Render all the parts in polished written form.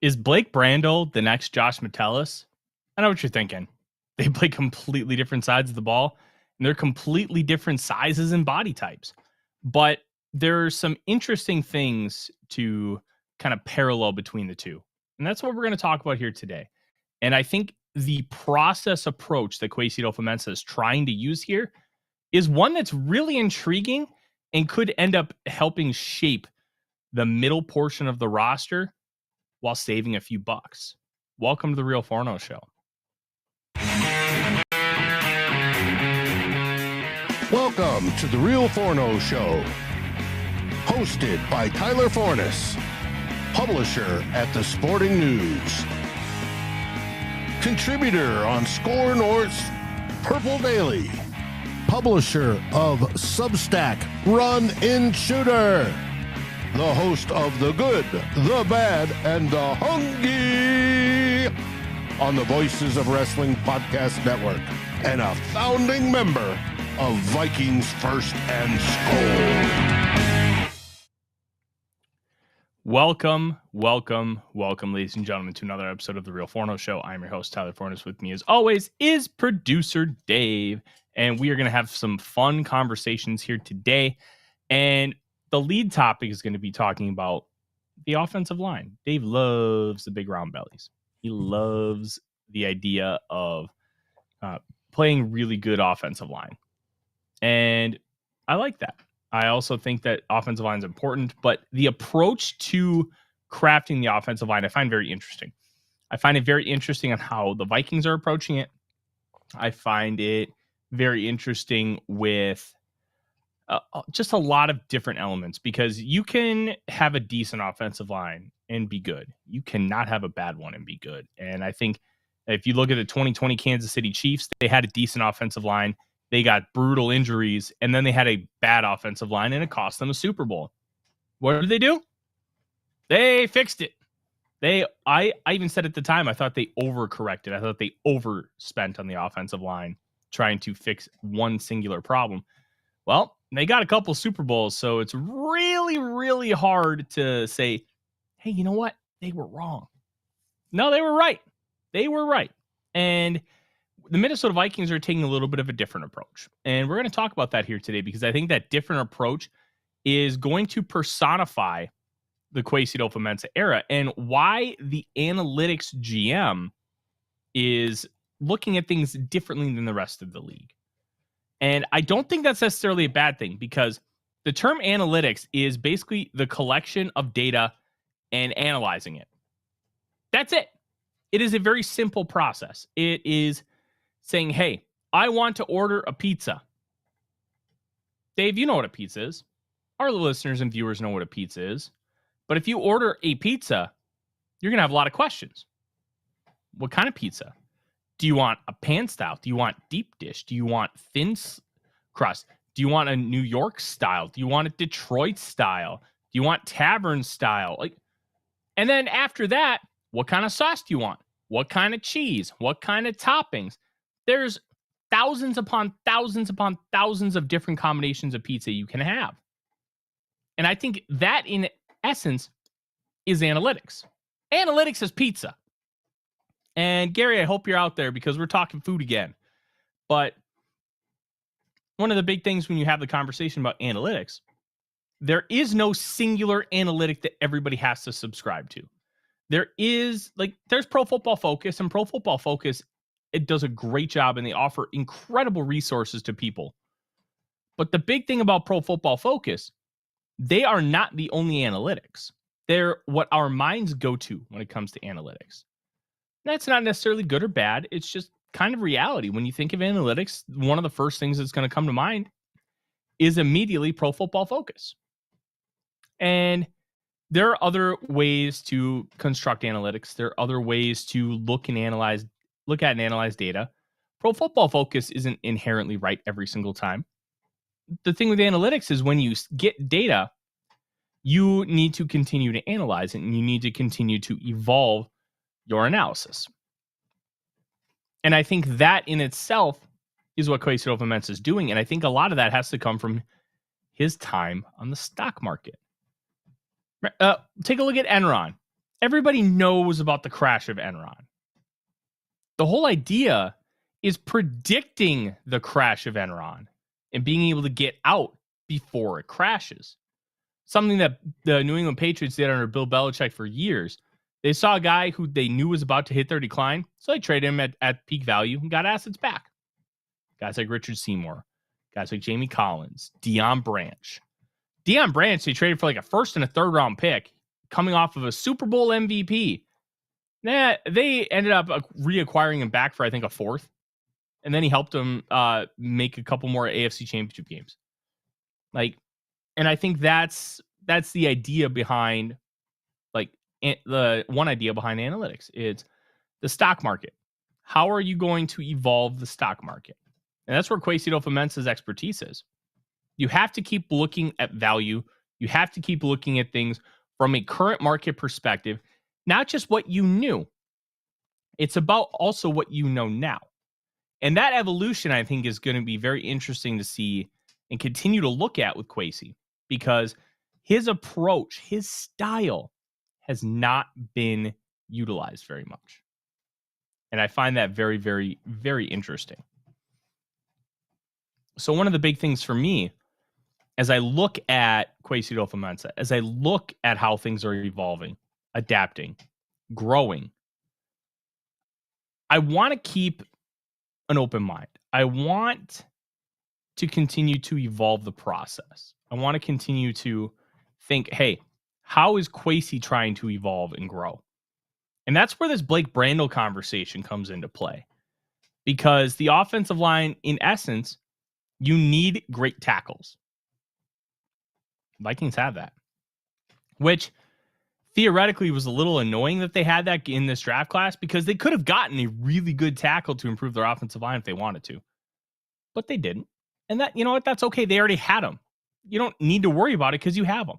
Is Blake Brandel the next Josh Metellus? I know what you're thinking. They play completely different sides of the ball, and they're completely different sizes and body types. But there are some interesting things to kind of parallel between the two. And that's what we're going to talk about here today. And I think the process approach that Kwesi Adofo-Mensah is trying to use here is one that's really intriguing and could end up helping shape the middle portion of the roster while saving a few bucks. Welcome to the Real Forno Show. Welcome to the Real Forno Show, hosted by Tyler Forness, publisher at The Sporting News, contributor on SKOL North's Purple Daily, publisher of Substack Run In Shooter, the host of The Good, The Bad, and The Hungry on the Voices of Wrestling Podcast Network, and a founding member of Vikings First and SKOL. Welcome, ladies and gentlemen, to another episode of the Real Forno Show. I'm your host, Tyler Forness. With me, as always, is producer Dave, and we are going to have some fun conversations here today. And the lead topic is going to be talking about the offensive line. Dave loves the big round bellies. He loves the idea of playing really good offensive line. And I like that. I also think that offensive line is important, but the approach to crafting the offensive line, I find very interesting. I find it very interesting on how the Vikings are approaching it. I find it very interesting with just a lot of different elements, because you can have a decent offensive line and be good. You cannot have a bad one and be good. And I think if you look at the 2020 Kansas City Chiefs, they had a decent offensive line. They got brutal injuries, and then they had a bad offensive line, and it cost them a Super Bowl. What did they do? They fixed it. I even said at the time, I thought they overcorrected. I thought they overspent on the offensive line trying to fix one singular problem. Well, they got a couple Super Bowls, so it's really, really hard to say, hey, you know what? They were wrong. No, they were right. They were right. And the Minnesota Vikings are taking a little bit of a different approach. And we're going to talk about that here today, because I think that different approach is going to personify the Kwesi Adofo-Mensah era, and why the analytics GM is looking at things differently than the rest of the league. And I don't think that's necessarily a bad thing, because the term analytics is basically the collection of data and analyzing it. That's it. It is a very simple process. It is saying, hey, I want to order a pizza. Dave, you know what a pizza is. Our listeners and viewers know what a pizza is. But if you order a pizza, you're going to have a lot of questions. What kind of pizza? Do you want a pan style? Do you want deep dish? Do you want thin crust? Do you want a New York style? Do you want a Detroit style? Do you want tavern style? And then after that, what kind of sauce do you want? What kind of cheese? What kind of toppings? There's thousands upon thousands upon thousands of different combinations of pizza you can have. And I think that, in essence, is analytics. Analytics is pizza. And Gary, I hope you're out there, because we're talking food again. But one of the big things when you have the conversation about analytics, there is no singular analytic that everybody has to subscribe to. There's Pro Football Focus, and Pro Football Focus, it does a great job, and they offer incredible resources to people. But the big thing about Pro Football Focus, they are not the only analytics. They're what our minds go to when it comes to analytics. That's not necessarily good or bad. It's just kind of reality. When you think of analytics, one of the first things that's going to come to mind is immediately Pro Football Focus. And there are other ways to construct analytics. There are other ways to look at and analyze data. Pro Football Focus isn't inherently right every single time. The thing with analytics is, when you get data, you need to continue to analyze it, and you need to continue to evolve your analysis. And I think that in itself is what Kwesi Adofo-Mensah is doing. And I think a lot of that has to come from his time on the stock market. Take a look at Enron. everybody knows about the crash of Enron. The whole idea is predicting the crash of Enron and being able to get out before it crashes. Something that the New England Patriots did under Bill Belichick for years. They saw a guy who they knew was about to hit their decline, so they traded him at peak value and got assets back. Guys like Richard Seymour, guys like Jamie Collins, Deion Branch. Deion Branch, they traded for like a first and a third round pick coming off of a Super Bowl MVP. They ended up reacquiring him back for, I think, a fourth. And then he helped them make a couple more AFC Championship games. And I think that's the idea behind, the one idea behind analytics. It's the stock market. How are you going to evolve the stock market? And that's where Quasido Fomensa's expertise is. You have to keep looking at value. You have to keep looking at things from a current market perspective, not just what you knew. It's about also what you know now. And that evolution, I think, is going to be very interesting to see and continue to look at with Kwesi, because his approach, his style has not been utilized very much. And I find that very, very, very interesting. So one of the big things for me, as I look at Quasido Fomensa, as I look at how things are evolving, adapting, growing, I want to keep an open mind. I want to continue to evolve the process. I want to continue to think, hey, how is Kwesi trying to evolve and grow? And that's where this Blake Brandel conversation comes into play. Because the offensive line, in essence, you need great tackles. Vikings have that. Which theoretically was a little annoying that they had that in this draft class, because they could have gotten a really good tackle to improve their offensive line if they wanted to. But they didn't. And that, you know what, that's okay. They already had them. You don't need to worry about it because you have them.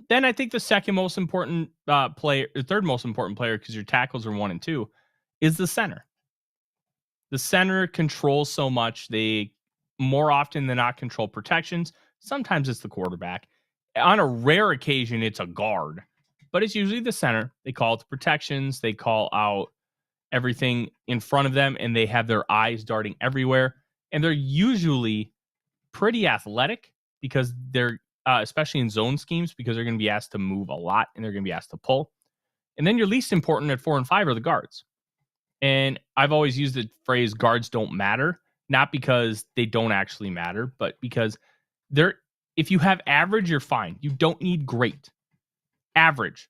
Then I think the second most important player, the third most important player, because your tackles are 1 and 2, is the center. The center controls so much. They more often than not control protections. Sometimes it's the quarterback. On a rare occasion, it's a guard, but it's usually the center. They call it the protections. They call out everything in front of them, and they have their eyes darting everywhere. And they're usually pretty athletic, because they're, especially in zone schemes, because they're going to be asked to move a lot and they're going to be asked to pull. And then your least important at 4 and 5 are the guards. And I've always used the phrase guards don't matter, not because they don't actually matter, but because if you have average, you're fine. You don't need great. Average.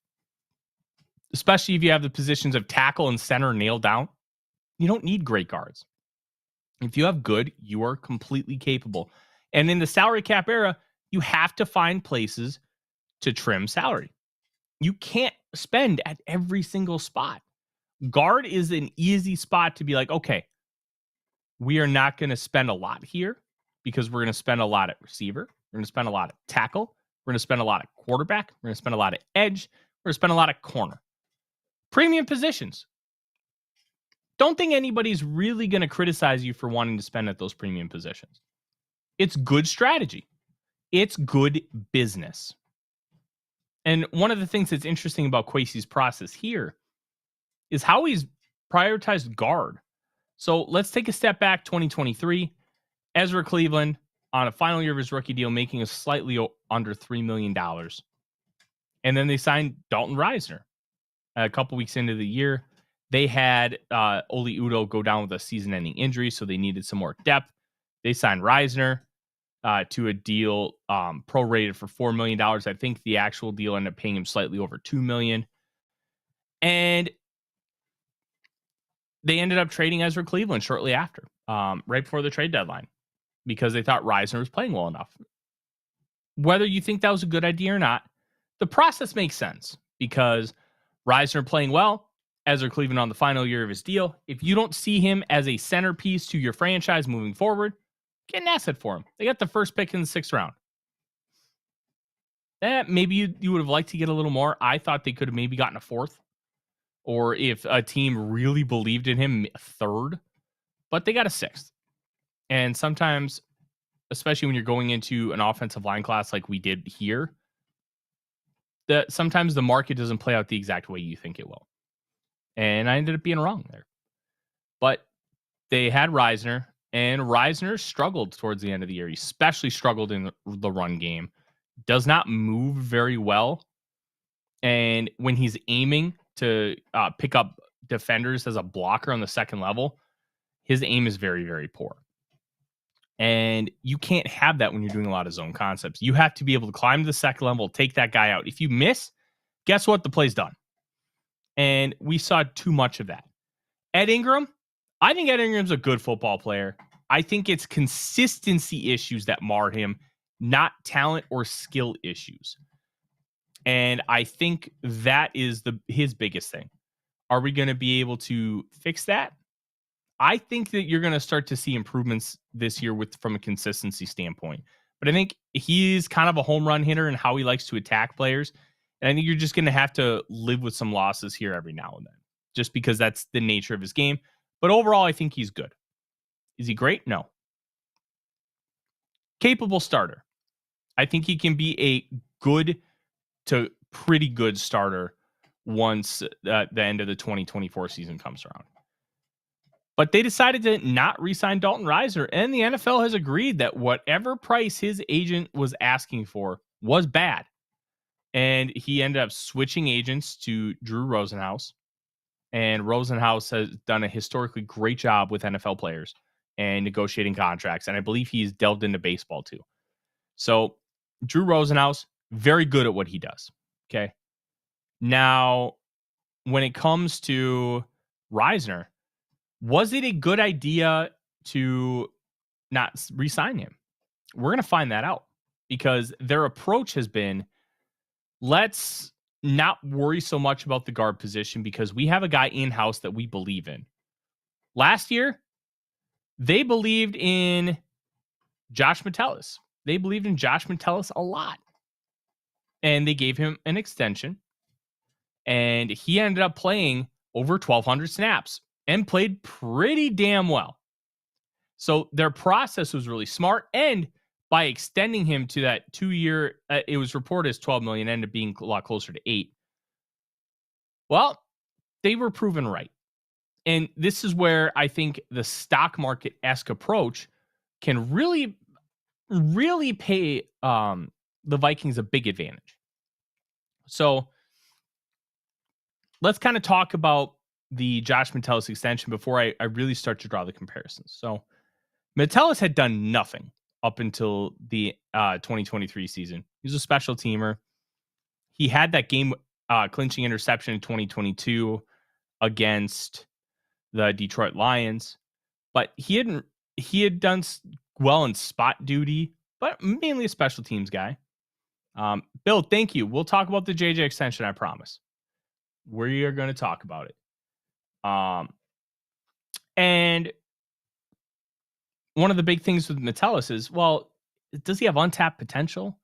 Especially if you have the positions of tackle and center nailed down. You don't need great guards. If you have good, you are completely capable. And in the salary cap era, you have to find places to trim salary. You can't spend at every single spot. Guard is an easy spot to be like, okay, we are not going to spend a lot here, because we're going to spend a lot at receiver. We're going to spend a lot at tackle. We're going to spend a lot at quarterback. We're going to spend a lot at edge. We're going to spend a lot at corner. Premium positions. Don't think anybody's really going to criticize you for wanting to spend at those premium positions. It's good strategy. It's good business. And one of the things that's interesting about Kwesi's process here is how he's prioritized guard. So let's take a step back. 2023, Ezra Cleveland on a final year of his rookie deal, making a slightly under $3 million. And then they signed Dalton Reisner a couple weeks into the year. They had Oli Udoh go down with a season-ending injury, so they needed some more depth. They signed Reisner to a deal prorated for $4 million. I think the actual deal ended up paying him slightly over $2 million. And they ended up trading Ezra Cleveland shortly after, right before the trade deadline, because they thought Reisner was playing well enough. Whether you think that was a good idea or not, the process makes sense, because Reisner playing well, Ezra Cleveland on the final year of his deal. If you don't see him as a centerpiece to your franchise moving forward, get an asset for him. They got the first pick in the 6th round. Maybe you would have liked to get a little more. I thought they could have maybe gotten a 4th. Or if a team really believed in him, a 3rd. But they got a 6th. And sometimes, especially when you're going into an offensive line class like we did here, that sometimes the market doesn't play out the exact way you think it will. And I ended up being wrong there. But they had Reisner, and Reisner struggled towards the end of the year. He especially struggled in the run game. Does not move very well. And when he's aiming to pick up defenders as a blocker on the second level, his aim is very, very poor. And you can't have that when you're doing a lot of zone concepts. You have to be able to climb to the second level, take that guy out. If you miss, guess what? The play's done. And we saw too much of that. Ed Ingram, I think Ed Ingram's a good football player. I think it's consistency issues that mar him, not talent or skill issues. And I think that is his biggest thing. Are we going to be able to fix that? I think that you're going to start to see improvements this year from a consistency standpoint. But I think he's kind of a home run hitter and how he likes to attack players. And I think you're just going to have to live with some losses here every now and then, just because that's the nature of his game. But overall, I think he's good. Is he great? No. Capable starter. I think he can be a good to pretty good starter once the end of the 2024 season comes around. But they decided to not re-sign Dalton Reisner, and the NFL has agreed that whatever price his agent was asking for was bad. And he ended up switching agents to Drew Rosenhaus. And Rosenhaus has done a historically great job with NFL players and negotiating contracts. And I believe he's delved into baseball too. So Drew Rosenhaus, very good at what he does. Okay. Now, when it comes to Reisner, was it a good idea to not re-sign him? We're going to find that out because their approach has been, let's not worry so much about the guard position because we have a guy in-house that we believe in. Last year, they believed in Josh Metellus. They believed in Josh Metellus a lot. And they gave him an extension. And he ended up playing over 1,200 snaps and played pretty damn well. So their process was really smart. And by extending him to that 2-year, it was reported as $12 million, ended up being a lot closer to $8 million. Well, they were proven right. And this is where I think the stock market-esque approach can really, really pay the Vikings a big advantage. So let's kind of talk about the Josh Metellus extension before I really start to draw the comparisons. So Metellus had done nothing up until the 2023 season. He was a special teamer. He had that game clinching interception in 2022 against the Detroit Lions, but he had done well in spot duty, but mainly a special teams guy. Bill, thank you. We'll talk about the JJ extension, I promise. We are going to talk about it. And one of the big things with Metellus is, well, does he have untapped potential?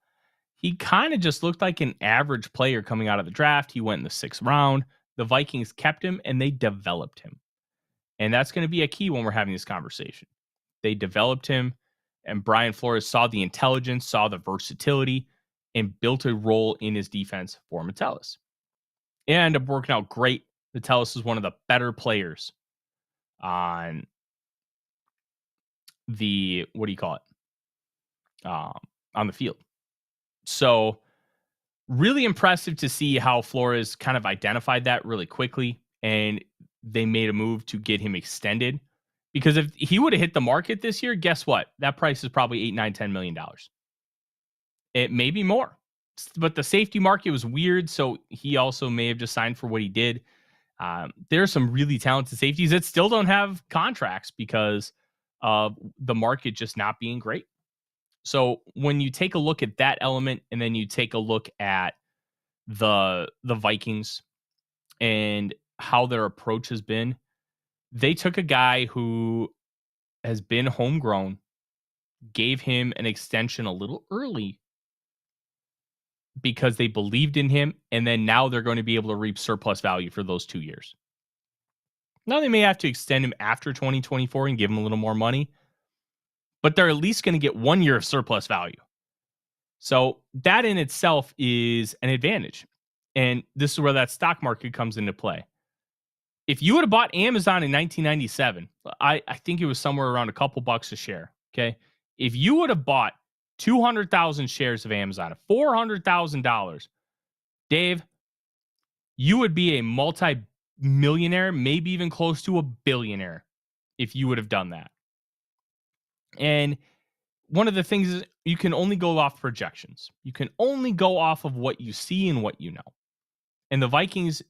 He kind of just looked like an average player coming out of the draft. He went in the 6th round. The Vikings kept him and they developed him. And that's going to be a key when we're having this conversation. They developed him, and Brian Flores saw the intelligence, saw the versatility, and built a role in his defense for Metellus. It ended up working out great. Metellus is one of the better players on the, on the field. So really impressive to see how Flores kind of identified that really quickly, and they made a move to get him extended, because if he would have hit the market this year, guess what? That price is probably $8, $9, $10 million. It may be more, but the safety market was weird. So he also may have just signed for what he did. There are some really talented safeties that still don't have contracts because of the market just not being great. So when you take a look at that element, and then you take a look at the Vikings and how their approach has been, they took a guy who has been homegrown, gave him an extension a little early because they believed in him, and then now they're going to be able to reap surplus value for those 2 years. Now they may have to extend him after 2024 and give him a little more money, but they're at least going to get 1 year of surplus value. So that in itself is an advantage. And this is where that stock market comes into play. If you would have bought Amazon in 1997, I think it was somewhere around a couple bucks a share. Okay. If you would have bought 200,000 shares of Amazon at $400,000, Dave, you would be a multi-millionaire, maybe even close to a billionaire if you would have done that. And one of the things is you can only go off projections. You can only go off of what you see and what you know. And the Vikings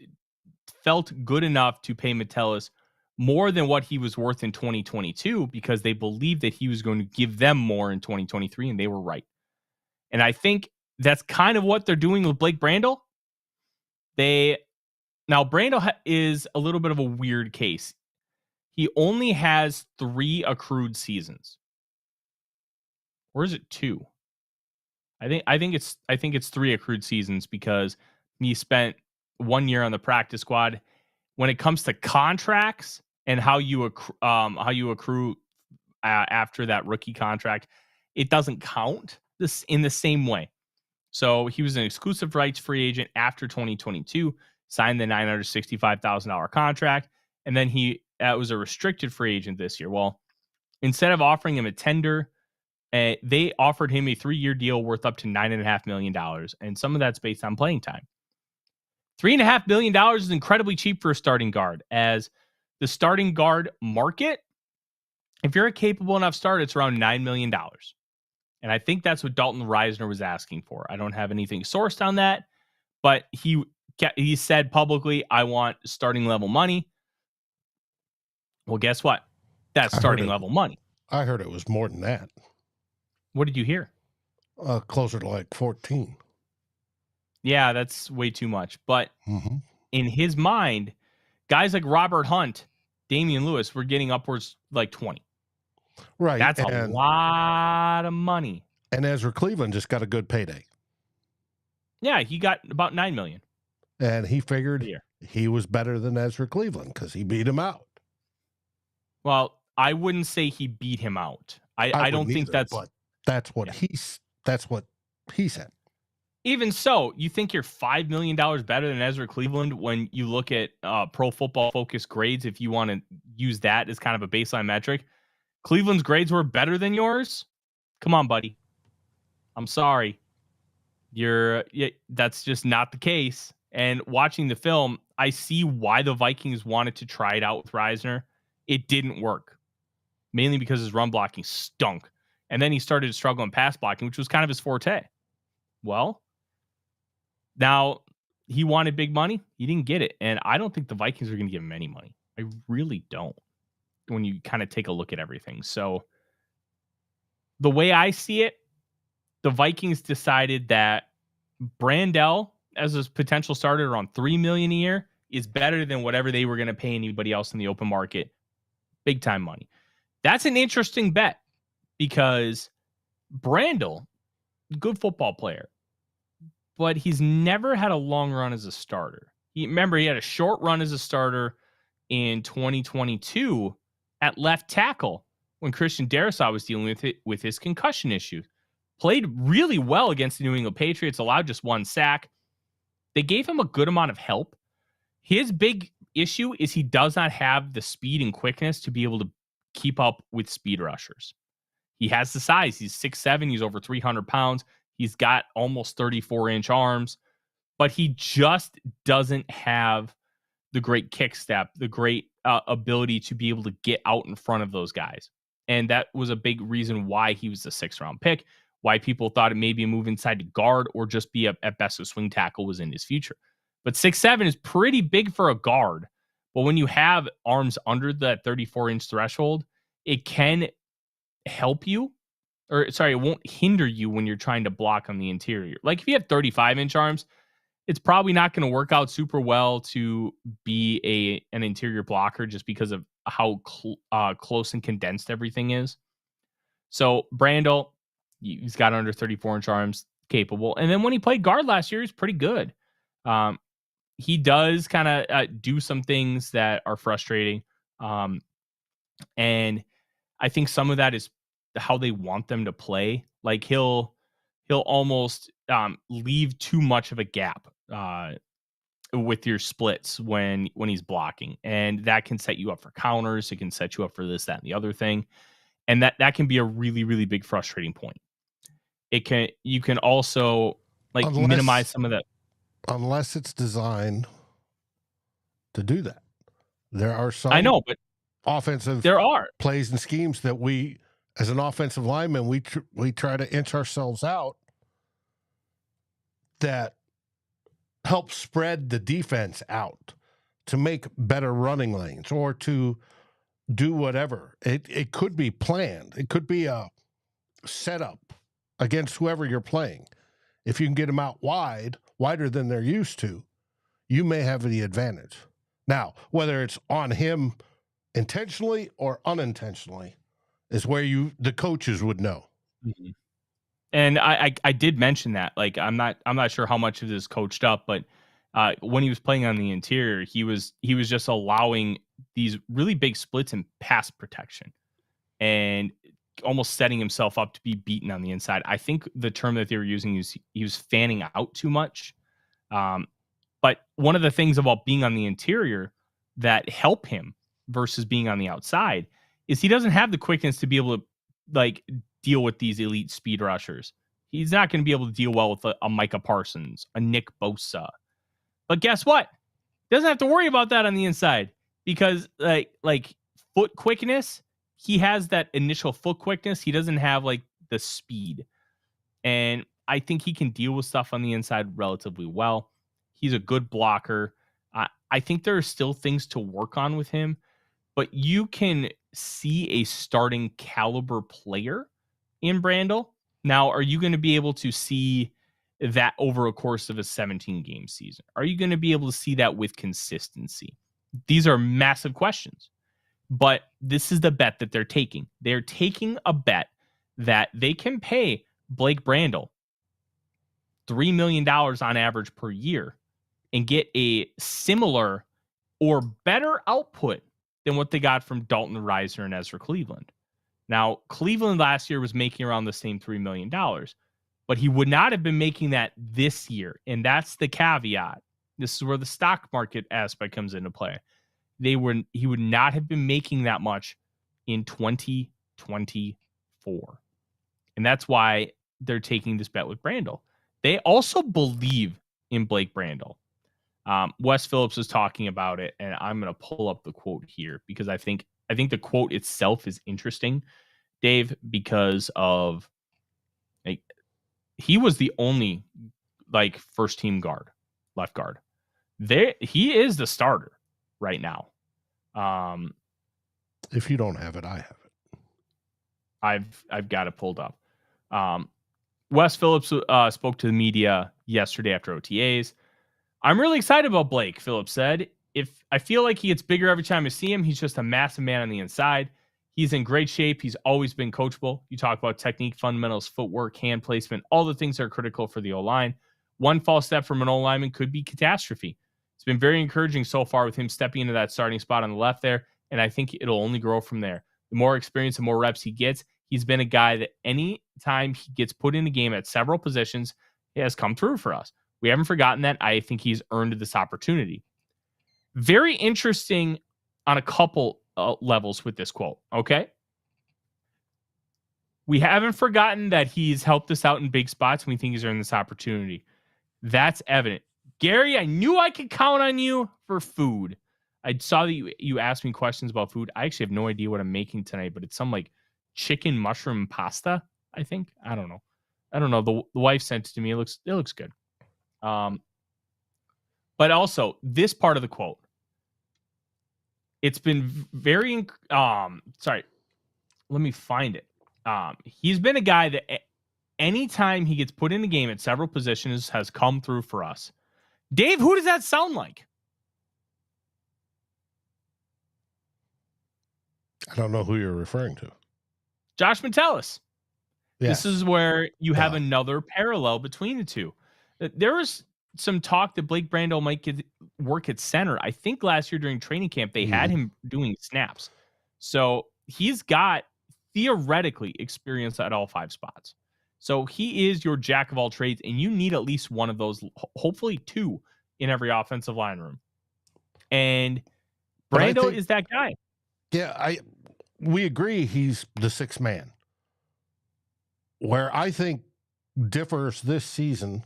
felt good enough to pay Metellus more than what he was worth in 2022 because they believed that he was going to give them more in 2023, and they were right. And I think that's kind of what they're doing with Blake Brandel. Now Brandel is a little bit of a weird case. He only has 3 accrued seasons. Or is it 2? I think it's 3 accrued seasons because he spent 1 year on the practice squad. When it comes to contracts and how you accrue after that rookie contract, it doesn't count this in the same way. So he was an exclusive rights free agent after 2022, signed the $965,000 contract, and then he was a restricted free agent this year. Well, instead of offering him a tender, they offered him a 3-year deal worth up to $9.5 million, and some of that's based on playing time. $3.5 million is incredibly cheap for a starting guard, as the starting guard market, if you're a capable enough starter, it's around $9 million. And I think that's what Dalton Risner was asking for. I don't have anything sourced on that, but he said publicly, I want starting level money. Well, guess what? That's starting level money. I heard it was more than that. What did you hear? Closer to like 14. Yeah, that's way too much. But in his mind, guys like Robert Hunt, Damian Lewis were getting upwards like 20. Right. That's a lot of money. And Ezra Cleveland just got a good payday. Yeah, he got about $9 million. And he figured he was better than Ezra Cleveland because he beat him out. Well, I wouldn't say he beat him out. I don't think that's... But that's what he said. Even so, you think you're $5 million better than Ezra Cleveland when you look at Pro Football Focus grades, if you want to use that as kind of a baseline metric. Cleveland's grades were better than yours? Come on, buddy. I'm sorry. That's just not the case. And watching the film, I see why the Vikings wanted to try it out with Risner. It didn't work. Mainly because his run blocking stunk. And then he started to struggle in pass blocking, which was kind of his forte. Well, now he wanted big money. He didn't get it. And I don't think the Vikings are going to give him any money. I really don't, when you kind of take a look at everything. So the way I see it, the Vikings decided that Brandel as a potential starter around $3 million a year is better than whatever they were going to pay anybody else in the open market. Big time money. That's an interesting bet because Brandel, good football player, but he's never had a long run as a starter. He had a short run as a starter in 2022 at left tackle when Christian Darrisaw was dealing with his concussion issue. Played really well against the New England Patriots, allowed just 1 sack. They gave him a good amount of help. His big issue is he does not have the speed and quickness to be able to keep up with speed rushers. He has the size. He's 6'7". He's over 300 pounds. He's got almost 34-inch arms, but he just doesn't have the great kick step, the great ability to be able to get out in front of those guys. And that was a big reason why he was the 6th-round pick, why people thought it may be a move inside to guard or just be at best a swing tackle was in his future. But 6'7" is pretty big for a guard. But when you have arms under that 34-inch threshold, it can help you. It won't hinder you when you're trying to block on the interior. Like if you have 35-inch arms, it's probably not going to work out super well to be an interior blocker just because of how close and condensed everything is. So Brandel, he's got under 34-inch arms, capable. And then when he played guard last year, he's pretty good. He does kind of do some things that are frustrating. And I think some of that is how they want them to play. Like he'll almost leave too much of a gap with your splits when he's blocking, and that can set you up for counters. It can set you up for this, that, and the other thing, and that can be a really, really big frustrating point. You can also minimize some of that unless it's designed to do that. There are some I know, but offensive there are plays and schemes that we, as an offensive lineman, we try to inch ourselves out that help spread the defense out to make better running lanes or to do whatever. It could be planned. It could be a setup against whoever you're playing. If you can get them out wider than they're used to, you may have the advantage. Now, whether it's on him intentionally or unintentionally is where the coaches would know. Mm-hmm. And I did mention that, like, I'm not sure how much of this coached up, but when he was playing on the interior, he was just allowing these really big splits in pass protection and almost setting himself up to be beaten on the inside. I think the term that they were using is he was fanning out too much. But one of the things about being on the interior that help him versus being on the outside is he doesn't have the quickness to be able to deal with these elite speed rushers. He's not going to be able to deal well with a Micah Parsons, a Nick Bosa. But guess what? Doesn't have to worry about that on the inside because like foot quickness, he has that initial foot quickness. He doesn't have the speed. And I think he can deal with stuff on the inside relatively well. He's a good blocker. I think there are still things to work on with him, but you can see a starting caliber player in Brandel. Now, are you going to be able to see that over a course of a 17-game season? Are you going to be able to see that with consistency? These are massive questions, but this is the bet that they're taking. They're taking a bet that they can pay Blake Brandel $3 million on average per year and get a similar or better output than what they got from Dalton Risner and Ezra Cleveland. Now, Cleveland last year was making around the same $3 million, but he would not have been making that this year. And that's the caveat. This is where the stock market aspect comes into play. He would not have been making that much in 2024. And that's why they're taking this bet with Brandel. They also believe in Blake Brandel. Wes Phillips was talking about it, and I'm going to pull up the quote here because I think the quote itself is interesting, Dave, because of he was the only first team left guard. He is the starter right now. If you don't have it, I have it. I've got it pulled up. Wes Phillips spoke to the media yesterday after OTAs. I'm really excited about Blake, Phillips said. If I feel like he gets bigger every time I see him, he's just a massive man on the inside. He's in great shape. He's always been coachable. You talk about technique, fundamentals, footwork, hand placement, all the things that are critical for the O-line. One false step from an O-lineman could be catastrophe. It's been very encouraging so far with him stepping into that starting spot on the left there, and I think it'll only grow from there. The more experience and more reps he gets, he's been a guy that any time he gets put in a game at several positions, he has come through for us. We haven't forgotten that. I think he's earned this opportunity. Very interesting on a couple levels with this quote, okay? We haven't forgotten that he's helped us out in big spots, and we think he's earned this opportunity. That's evident. Gary, I knew I could count on you for food. I saw that you asked me questions about food. I actually have no idea what I'm making tonight, but it's some chicken mushroom pasta, I think. I don't know. The wife sent it to me. It looks good. But also this part of the quote, it's been very, sorry, let me find it. He's been a guy that anytime he gets put in the game at several positions has come through for us. Dave, who does that sound like? I don't know who you're referring to. Josh Metellus. Yes. This is where you have another parallel between the two. There was some talk that Blake Brandel might get work at center. I think last year during training camp, they had him doing snaps. So he's got theoretically experience at all 5 spots. So he is your jack of all trades, and you need at least one of those, hopefully 2, in every offensive line room. And But I Brandel think- is that guy. Yeah, we agree he's the sixth man. Where I think differs this season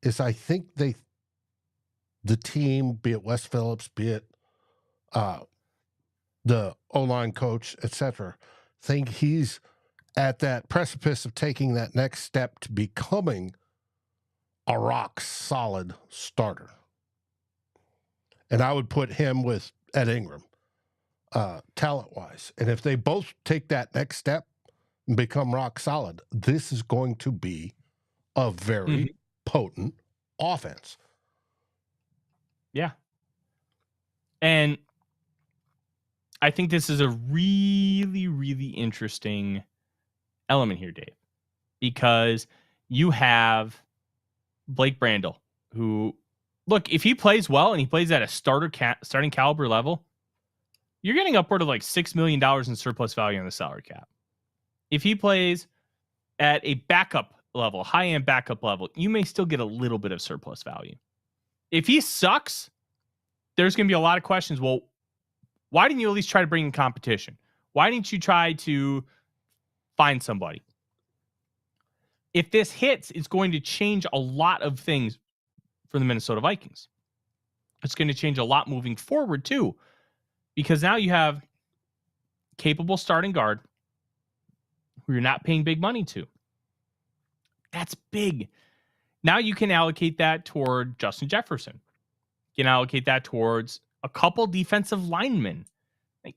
is I think the team, be it Wes Phillips, be it the O-line coach, etc., think he's at that precipice of taking that next step to becoming a rock solid starter. And I would put him with Ed Ingram, talent-wise. And if they both take that next step and become rock solid, this is going to be a very potent offense. Yeah. And I think this is a really, really interesting element here, Dave, because you have Blake Brandel, who, look, if he plays well and he plays at a starting caliber level, you're getting upward of like $6 million in surplus value on the salary cap. If he plays at a backup level, high-end backup level, you may still get a little bit of surplus value. If he sucks, there's going to be a lot of questions. Well, why didn't you at least try to bring in competition? Why didn't you try to find somebody? If this hits, it's going to change a lot of things for the Minnesota Vikings. It's going to change a lot moving forward, too, because now you have capable starting guard who you're not paying big money to. That's big. Now you can allocate that toward Justin Jefferson. You can allocate that towards a couple defensive linemen. Like,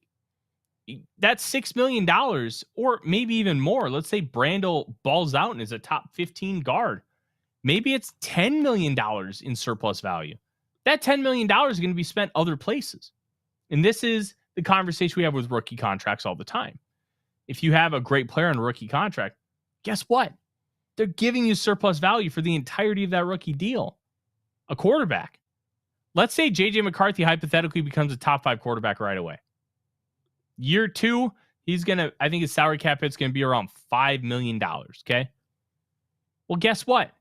that's $6 million or maybe even more. Let's say Brandel balls out and is a top 15 guard. Maybe it's $10 million in surplus value. That $10 million is going to be spent other places. And this is the conversation we have with rookie contracts all the time. If you have a great player on a rookie contract, guess what? They're giving you surplus value for the entirety of that rookie deal. A quarterback. Let's say J.J. McCarthy hypothetically becomes a top 5 quarterback right away. Year 2, I think his salary cap hit's going to be around $5 million, okay? Well, guess what?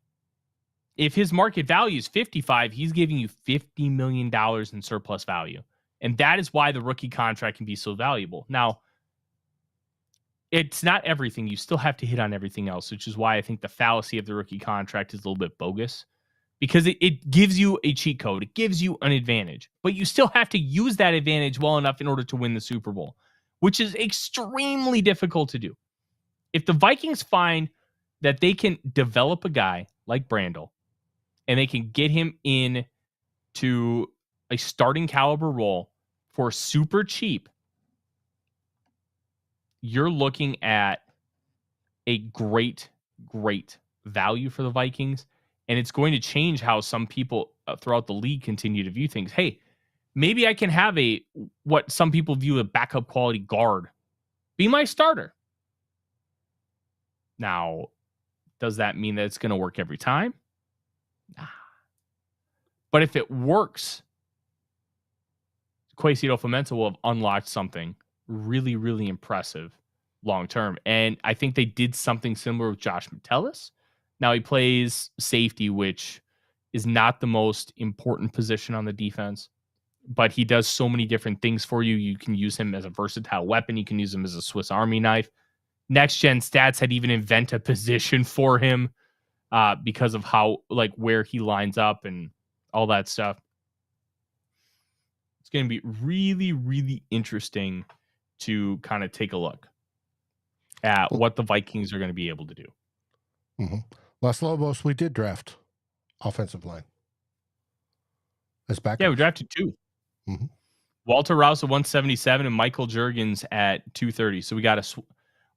If his market value is 55, he's giving you $50 million in surplus value. And that is why the rookie contract can be so valuable. Now, it's not everything. You still have to hit on everything else, which is why I think the fallacy of the rookie contract is a little bit bogus, because it gives you a cheat code. It gives you an advantage, but you still have to use that advantage well enough in order to win the Super Bowl, which is extremely difficult to do. If the Vikings find that they can develop a guy like Brandel and they can get him in to a starting caliber role for super cheap, you're looking at a great, great value for the Vikings. And it's going to change how some people throughout the league continue to view things. Hey, maybe I can have what some people view a backup quality guard be my starter. Now, does that mean that it's going to work every time? Nah. But if it works, Kwesi Adofo-Mensah will have unlocked something really, really impressive long term. And I think they did something similar with Josh Metellus. Now he plays safety, which is not the most important position on the defense, but he does so many different things for you. You can use him as a versatile weapon. You can use him as a Swiss Army knife. Next Gen Stats had even invent a position for him because of how, where he lines up and all that stuff. It's going to be really, really interesting to kind of take a look at what the Vikings are going to be able to do. Mm-hmm. Los Lobos, we did draft offensive line as backup. Yeah, we drafted 2. Mm-hmm. Walter Rouse at 177 and Michael Juergens at 230. So we got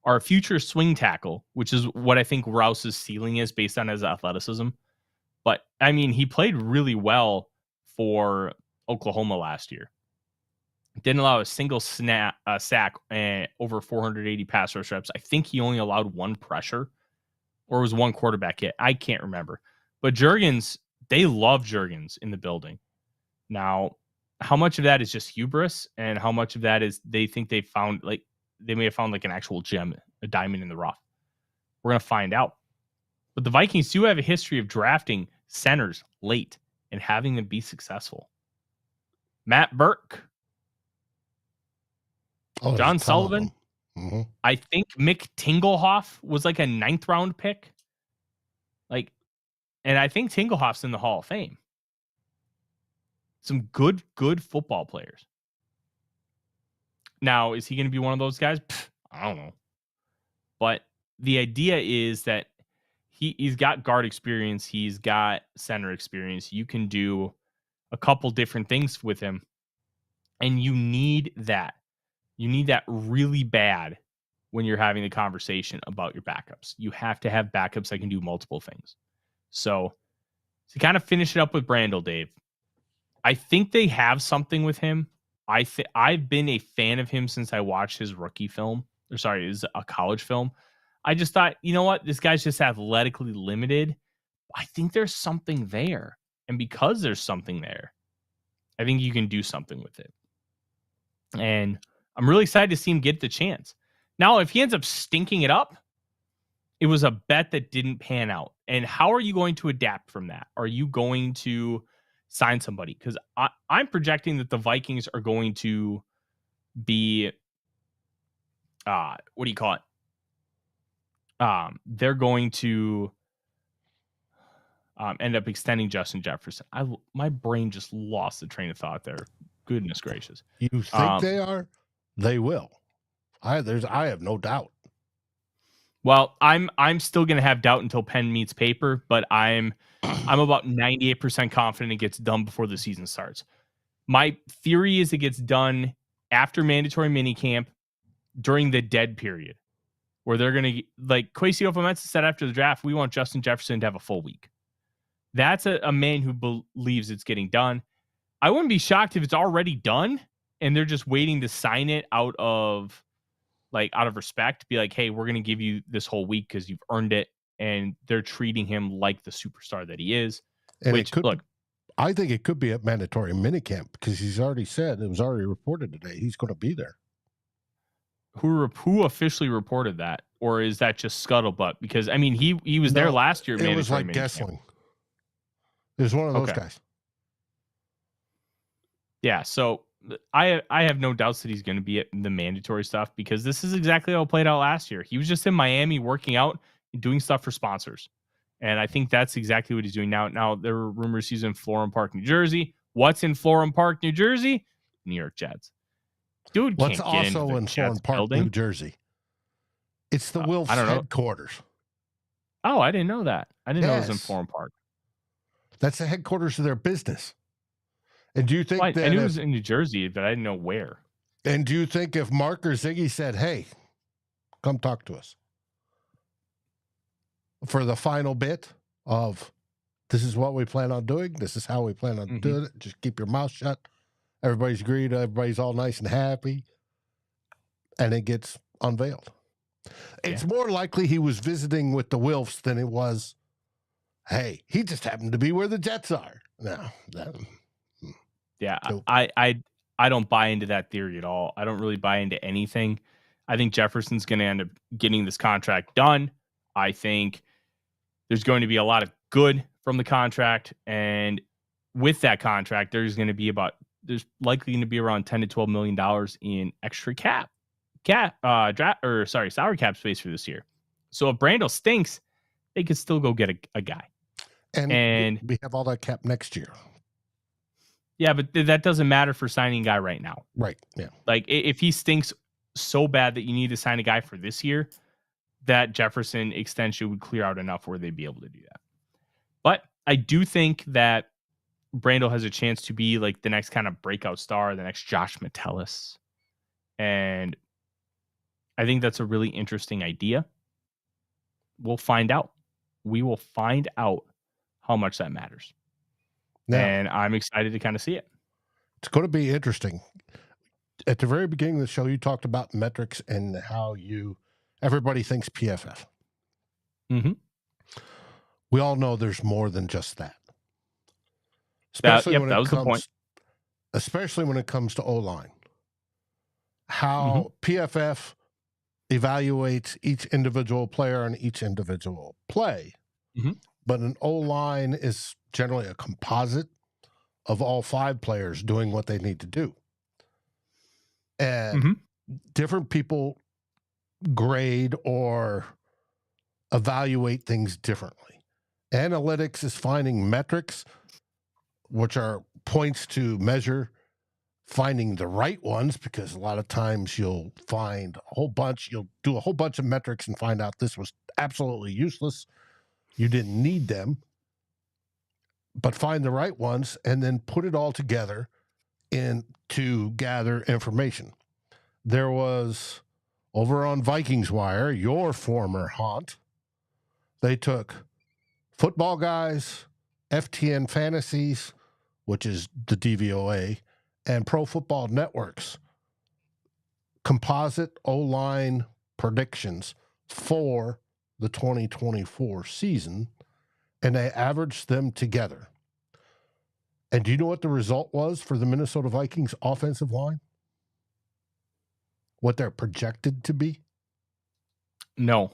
our future swing tackle, which is what I think Rouse's ceiling is based on his athleticism. But, I mean, he played really well for Oklahoma last year. Didn't allow a single sack and over 480 pass rush reps. I think he only allowed 1 pressure, or was 1 quarterback hit. I can't remember. But Juergens, they love Juergens in the building. Now, how much of that is just hubris, and how much of that is they think they may have found an actual gem, a diamond in the rough? We're going to find out. But the Vikings do have a history of drafting centers late and having them be successful. Matt Burke, John Sullivan. Mm-hmm. I think Mick Tingelhoff was like a 9th round pick. And I think Tingelhoff's in the Hall of Fame. Some good football players. Now, is he going to be one of those guys? I don't know. But the idea is that he's got guard experience. He's got center experience. You can do a couple different things with him. And you need that. You need that really bad when you're having a conversation about your backups. You have to have backups that can do multiple things. So to kind of finish it up with Brandel, Dave, I think they have something with him. I've been a fan of him since I watched his rookie film. His college film. I just thought, you know what? This guy's just athletically limited. I think there's something there. And because there's something there, I think you can do something with it. And I'm really excited to see him get the chance. Now, if he ends up stinking it up, it was a bet that didn't pan out. And how are you going to adapt from that? Are you going to sign somebody? Because I'm projecting that the Vikings are going to be, what do you call it? They're going to end up extending Justin Jefferson. My brain just lost the train of thought there. Goodness gracious. You think they are? They will. I have no doubt. Well, I'm still going to have doubt until pen meets paper, but I'm about 98% confident it gets done before the season starts. My theory is it gets done after mandatory minicamp during the dead period, where they're going to, like Kwesi Ofemensa said after the draft, we want Justin Jefferson to have a full week. That's a man who believes it's getting done. I wouldn't be shocked if it's already done and they're just waiting to sign it out of respect. Be like, hey, we're going to give you this whole week because you've earned it. And they're treating him like the superstar that he is. And I think it could be at mandatory minicamp because he's already said, it was already reported today, he's going to be there. Who officially reported that? Or is that just scuttlebutt? Because, I mean, he was there last year. It was like Gessling. It was one of those guys. Yeah, so I have no doubts that he's going to be at the mandatory stuff because this is exactly how it played out last year. He was just in Miami working out and doing stuff for sponsors. And I think that's exactly what he's doing now. Now, there were rumors he's in Florham Park, New Jersey. What's in Florham Park, New Jersey? New York Jets. Dude can't get into the Jets building. New Jersey? It's the Wilfs headquarters. Oh, I didn't know that. I didn't know it was in Florham Park. That's the headquarters of their business. And do you think that I knew it was in New Jersey, but I didn't know where. And do you think if Mark or Ziggy said, hey, come talk to us for the final bit of this is what we plan on doing, this is how we plan on doing it, just keep your mouth shut, everybody's agreed, everybody's all nice and happy, and it gets unveiled. It's more likely he was visiting with the Wilfs than it was, hey, he just happened to be where the Jets are. No, nope. I don't buy into that theory at all. I don't really buy into anything. I think Jefferson's going to end up getting this contract done. I think there's going to be a lot of good from the contract, and with that contract, there's likely going to be around $10 to $12 million in extra salary cap space for this year. So if Brandel stinks, they could still go get a guy. And we have all that cap next year. Yeah, but that doesn't matter for signing a guy right now. Right. Yeah. Like if he stinks so bad that you need to sign a guy for this year, that Jefferson extension would clear out enough where they'd be able to do that. But I do think that Brandel has a chance to be like the next kind of breakout star, the next Josh Metellus. And I think that's a really interesting idea. We'll find out. We will find out how much that matters. Now, and I'm excited to kind of see it. It's going to be interesting. At the very beginning of the show, you talked about metrics and how everybody thinks PFF. Mm-hmm. We all know there's more than just that. Especially when it comes to O-line. How PFF evaluates each individual player and each individual play. Mm-hmm. But an O-line is generally a composite of all 5 players doing what they need to do. And Mm-hmm. different people grade or evaluate things differently. Analytics is finding metrics, which are points to measure, finding the right ones, because a lot of times you'll find a whole bunch, you'll do a whole bunch of metrics and find out this was absolutely useless. You didn't need them, but find the right ones and then put it all together to gather information. There was, over on Vikings Wire, your former haunt, they took Football Guys, FTN Fantasies, which is the DVOA, and Pro Football Network's composite O-line predictions for the 2024 season, and they averaged them together. And do you know what the result was for the Minnesota Vikings offensive line? What they're projected to be? No.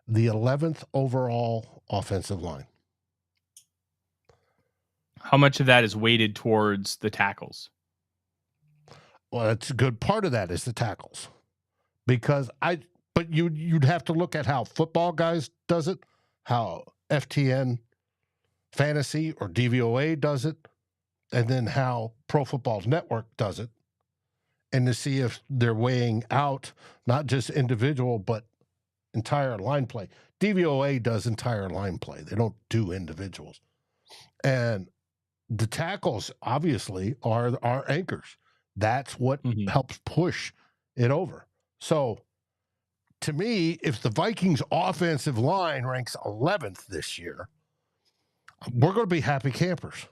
The 11th overall offensive line. How much of that is weighted towards the tackles? Well, that's a good part of that is the tackles. Because but you'd have to look at how Football Guys does it, how FTN Fantasy or DVOA does it, and then how Pro Football Network does it, and to see if they're weighing out not just individual, but entire line play. DVOA does entire line play. They don't do individuals. And the tackles, obviously, are our anchors. That's what helps push it over. So, to me, if the Vikings offensive line ranks 11th this year, we're going to be happy campers,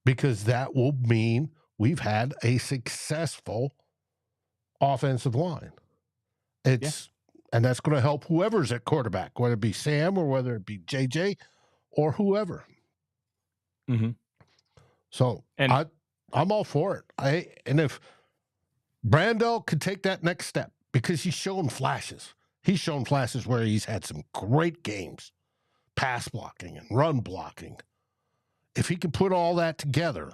because that will mean we've had a successful offensive line. And that's going to help whoever's at quarterback, whether it be Sam or whether it be JJ or whoever. Mm-hmm. So I'm all for it. And if Brandel could take that next step, because he's shown flashes. He's shown flashes where he's had some great games, pass blocking and run blocking. If he can put all that together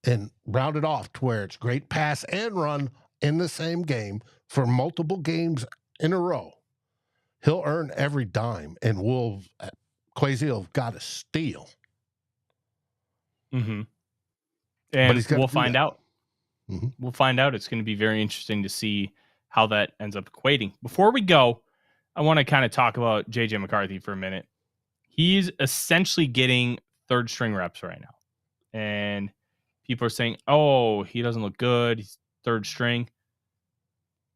and round it off to where it's great pass and run in the same game for multiple games in a row, he'll earn every dime, and Kwesi will have got to steal. Mm-hmm. And we'll find out. Mm-hmm. We'll find out. It's going to be very interesting to see how that ends up equating. Before we go, I want to kind of talk about JJ McCarthy for a minute. He's essentially getting third string reps right now. And people are saying, oh, he doesn't look good. He's third string.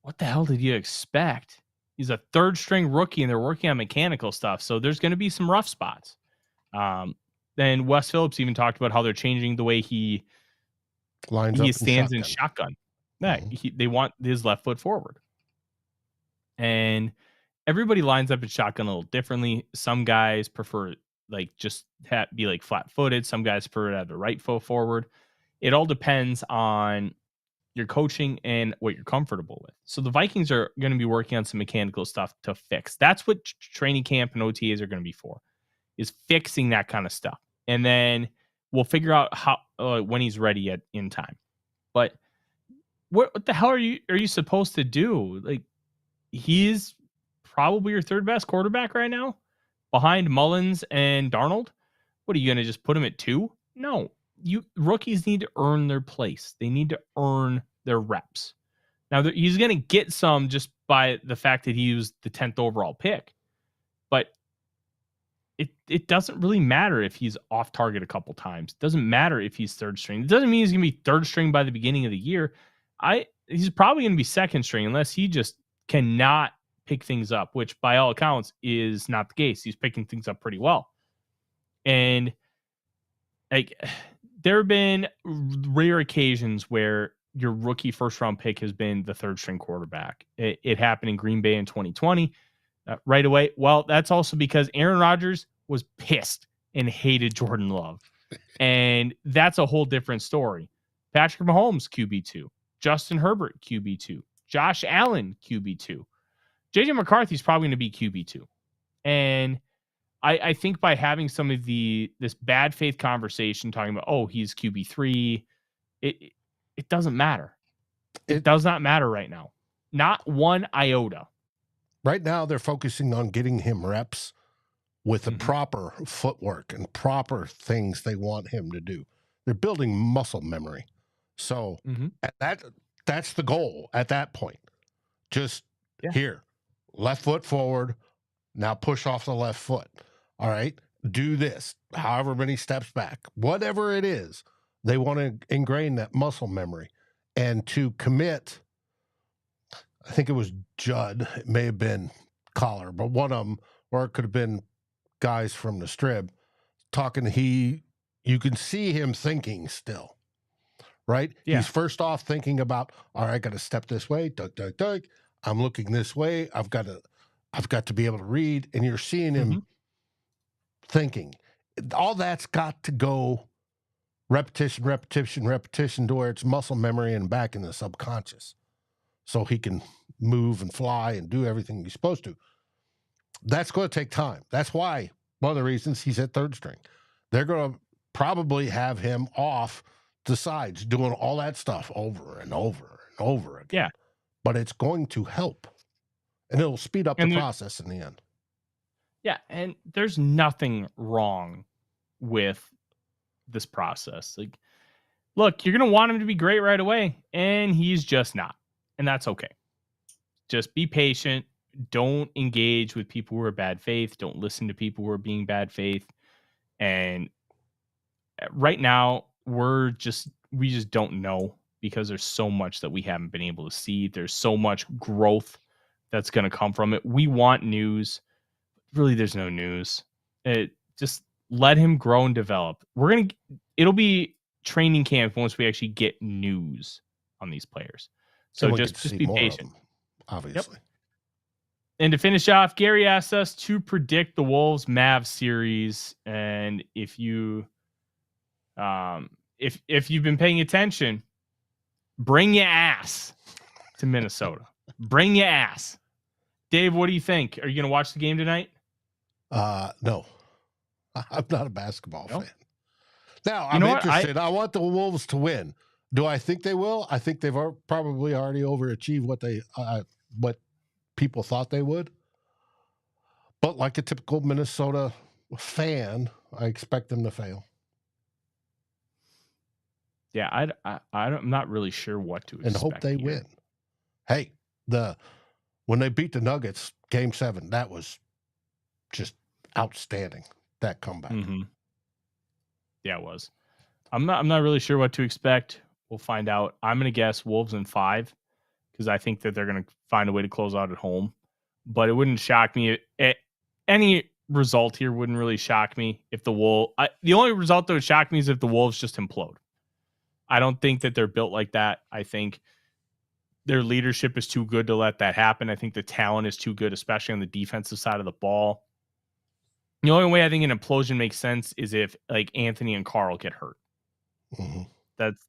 What the hell did you expect? He's a third string rookie, and they're working on mechanical stuff. So there's going to be some rough spots. Then Wes Phillips even talked about how they're changing the way he stands in shotgun. Yeah, they want his left foot forward. And everybody lines up in shotgun a little differently. Some guys prefer just be like flat-footed. Some guys prefer to have the right foot forward. It all depends on your coaching and what you're comfortable with. So the Vikings are going to be working on some mechanical stuff to fix. That's what training camp and OTAs are going to be for, is fixing that kind of stuff. And then we'll figure out how when he's ready in time. But what the hell are you supposed to do? Like, he's probably your third best quarterback right now, behind Mullins and Darnold. What are you going to just put him at 2? No. Rookies need to earn their place. They need to earn their reps. Now, he's going to get some just by the fact that he was the 10th overall pick. But it doesn't really matter if he's off target a couple times. It doesn't matter if he's third string. It doesn't mean he's going to be third string by the beginning of the year. He's probably going to be second string unless he just cannot pick things up, which by all accounts is not the case. He's picking things up pretty well. And there have been rare occasions where your rookie first round pick has been the third string quarterback. It happened in Green Bay in 2020 right away. Well, that's also because Aaron Rodgers was pissed and hated Jordan Love. And that's a whole different story. Patrick Mahomes, QB2. Justin Herbert, QB2. Josh Allen, QB2. JJ McCarthy's probably going to be QB2. And I think by having some of this bad faith conversation talking about, oh, he's QB3, it doesn't matter. It does not matter right now. Not one iota. Right now, they're focusing on getting him reps with the proper footwork and proper things they want him to do. They're building muscle memory. So that's the goal at that point. Just here, left foot forward. Now push off the left foot. All right. Do this, however many steps back, whatever it is. They want to ingrain that muscle memory and to commit. I think it was Judd. It may have been Collar, but one of them, or it could have been guys from the Strib talking. You can see him thinking still, right? Yeah. He's first off thinking about, all right, I got to step this way. Duck, duck, duck. I'm looking this way. I've got to be able to read. And you're seeing him thinking. All that's got to go repetition to where it's muscle memory and back in the subconscious. So he can move and fly and do everything he's supposed to. That's going to take time. That's why one of the reasons he's at third string. They're going to probably have him off the sides doing all that stuff over and over and over again. Yeah. But it's going to help. And it'll speed up the process in the end. Yeah, and there's nothing wrong with this process. Like, look, you're going to want him to be great right away, and he's just not. And that's okay. Just be patient. Don't engage with people who are bad faith. Don't listen to people who are being bad faith. And right now, we just don't know because there's so much that we haven't been able to see. There's so much growth that's going to come from it. We want news. Really, there's no news. Just let him grow and develop. It'll be training camp once we actually get news on these players. So just be patient. Obviously. Yep. And to finish off, Gary asked us to predict the Wolves Mavs series. And if you've been paying attention, bring your ass to Minnesota. Bring your ass. Dave, what do you think? Are you going to watch the game tonight? No. I'm not a basketball fan. Now, I'm interested. I want the Wolves to win. Do I think they will? I think they've probably already overachieved what people thought they would. But like a typical Minnesota fan, I expect them to fail. Yeah, I'm not really sure what to expect. And hope they win. Hey, when they beat the Nuggets, Game 7, that was just outstanding. That comeback. Yeah, it was. I'm not really sure what to expect. We'll find out. I'm going to guess Wolves in 5 because I think that they're going to find a way to close out at home. But it wouldn't shock me. Any result here wouldn't really shock me if the only result that would shock me is if the Wolves just implode. I don't think that they're built like that. I think their leadership is too good to let that happen. I think the talent is too good, especially on the defensive side of the ball. The only way I think an implosion makes sense is if like Anthony and Carl get hurt.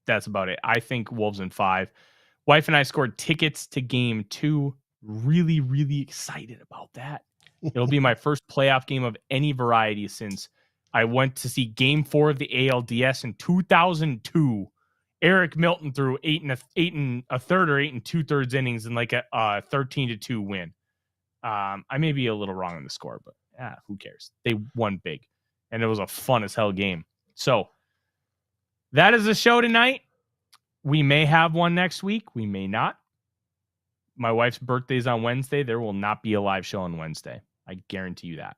That's about it. I think Wolves in 5. Wife and I scored tickets to Game 2. Really, really excited about that. It'll be my first playoff game of any variety since I went to see Game 4 of the ALDS in 2002. Eric Milton threw 8 and a third or 8 2/3 innings in like a 13-2 win. I may be a little wrong on the score, but who cares? They won big, and it was a fun as hell game. So that is the show tonight. We may have one next week. We may not. My wife's birthday is on Wednesday. There will not be a live show on Wednesday. I guarantee you that.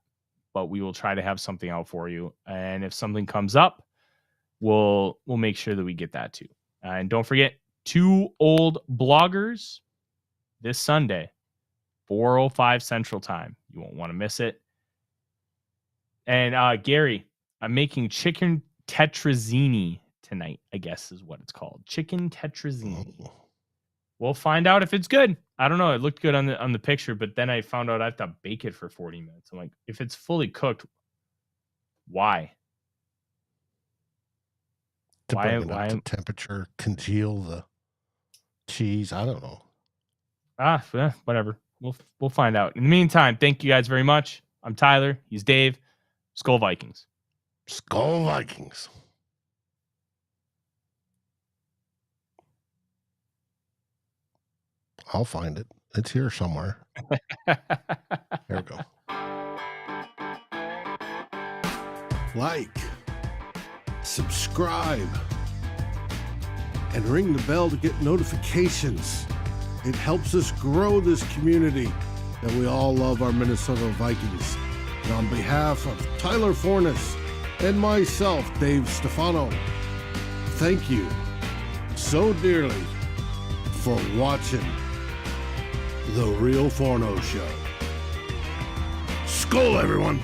But we will try to have something out for you. And if something comes up, we'll make sure that we get that too. And don't forget, 2 Old Bloggers this Sunday, 4:05 Central Time. You won't want to miss it. And Gary, I'm making chicken tetrazzini tonight, I guess is what it's called. Chicken tetrazzini. We'll find out if it's good. I don't know. It looked good on the picture, but then I found out I have to bake it for 40 minutes. I'm like, if it's fully cooked, why? To bring it up to temperature, congeal the cheese. I don't know. Whatever. We'll find out. In the meantime, thank you guys very much. I'm Tyler. He's Dave. SKOL Vikings. SKOL Vikings. I'll find it. It's here somewhere. Here we go. Like, subscribe, and ring the bell to get notifications. It helps us grow this community that we all love our Minnesota Vikings. And on behalf of Tyler Forness and myself, Dave Stefano, thank you so dearly for watching The Real Forno Show. SKOL, everyone!